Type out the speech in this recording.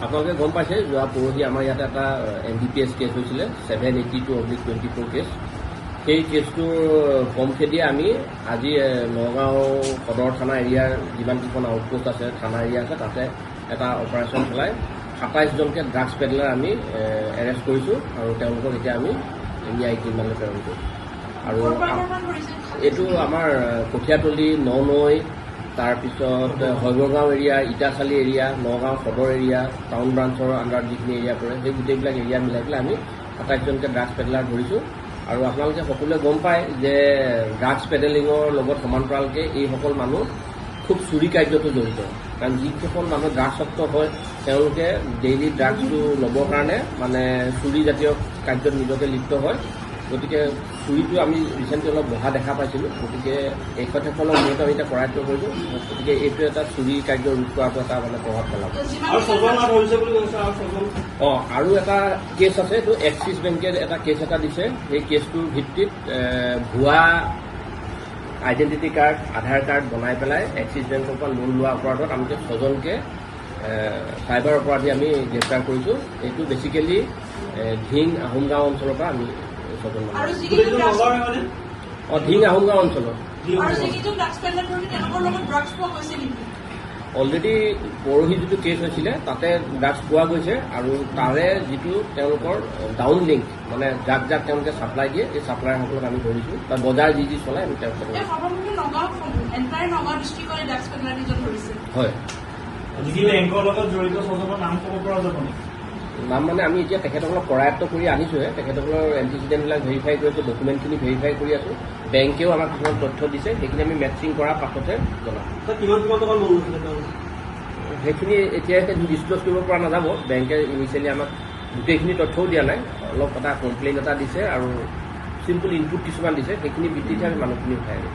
আপোনালোকে গম পাইছে যোৱা পৰহি আমাৰ ইয়াতে এটা NDPS কেছ হৈছিলে 782/24 কেছ। সেই কেছটোৰ কমখেদি আমি আজি নগাঁও সদৰ থানা এৰিয়াৰ যিমানকেইখন আউটপোষ্ট আছে থানা এৰিয়া আছে তাতে এটা অপাৰেশ্যন চলাই 27জনকে ড্ৰাগছ পেডলাৰ আমি এৰেষ্ট কৰিছোঁ আৰু তেওঁলোকক এতিয়া আমি ন্যায়িক ৰিমাণ্ডলৈ প্ৰেৰণ কৰিছোঁ। আৰু এইটো আমাৰ কঠীয়াতলী ননৈ তাৰপিছত শৈবগাঁও এৰিয়া ইটাখালী এৰিয়া নগাঁও সদৰ এৰিয়া টাউন ব্ৰাঞ্চৰ আণ্ডাৰত যিখিনি এৰিয়া পৰে সেই গোটেইবিলাক এৰিয়া মিলাই পেলাই আমি 27জনকে ড্ৰাগছ পেডলাৰ ধৰিছোঁ। আৰু আপোনালোকে সকলোৱে গম পায় যে ড্ৰাগছ পেডেলিঙৰ লগত সমান্তৰালকৈ এইসকল মানুহ খুব চুৰি কাৰ্যতো জড়িত। কাৰণ যিকেইখন মানুহ ড্ৰাগছক্ত হয় তেওঁলোকে ডেইলি ড্ৰাগছটো ল'বৰ কাৰণে মানে চুৰিজাতীয় কাৰ্যত নিজকে লিপ্ত হয়। গতিকে চুৰিটো আমি ৰিচেণ্টলি অলপ বহা দেখা পাইছিলোঁ। গতিকে এইসকলৰ মূলত আমি এতিয়া কৰায়ত্ব কৰিছোঁ। গতিকে এইটো এটা চুৰি কাৰ্য ৰোধ কৰাটো এটা মানে প্ৰভাৱ পেলাব। আৰু এটা কেছ আছে, এইটো এক্সিছ বেংকে এটা কেছ এটা দিছে। সেই কেছটোৰ ভিত্তিত ভুৱা আইডেণ্টিটি কাৰ্ড আধাৰ কাৰ্ড বনাই পেলাই এক্সিছ বেংকৰ পৰা লোন লোৱা অপৰাধত আমি 6জনকে চাইবাৰ অপৰাধী আমি গ্ৰেপ্তাৰ কৰিছোঁ। এইটো বেচিকেলি ধিং আহোমগাঁও অঞ্চলৰ পৰা আমি 6জন ধিং আহোমগাঁও অঞ্চলত অলৰেডি পৰহি যিটো কেছ হৈছিলে তাতে ড্ৰাগছ পোৱা গৈছে আৰু তাৰে যিটো তেওঁলোকৰ ডাউন লিংক মানে যাক যাক তেওঁলোকে ছাপ্লাই দিয়ে এই ছাপ্লায়াৰসকলক আমি ধৰিছোঁ বা বজাৰ যি যি চলাই আমি তেওঁলোকক হয়। নাম মানে আমি এতিয়া তেখেতসকলক কৰায়ত্ব কৰি আনিছোঁহে। তেখেতসকলৰ এণ্টিচিডেণ্টবিলাক ভেৰিফাই কৰি আছোঁ, ডকুমেণ্টখিনি ভেৰিফাই কৰি আছোঁ। বেংকেও আমাক কিছুমান তথ্য দিছে, সেইখিনি আমি মেটচিং কৰাৰ পাছতহে জনাম। সেইখিনি এতিয়া ডিছক্ল'জ কৰিব পৰা নাযাব। বেংকে ইনিচিয়েলি আমাক গোটেইখিনি তথ্যও দিয়া নাই, অলপ এটা কমপ্লেইন এটা দিছে আৰু চিম্পল ইনপুট কিছুমান দিছে। সেইখিনি ভিত্তিতহে আমি মানুহখিনি উঠাই আনিম।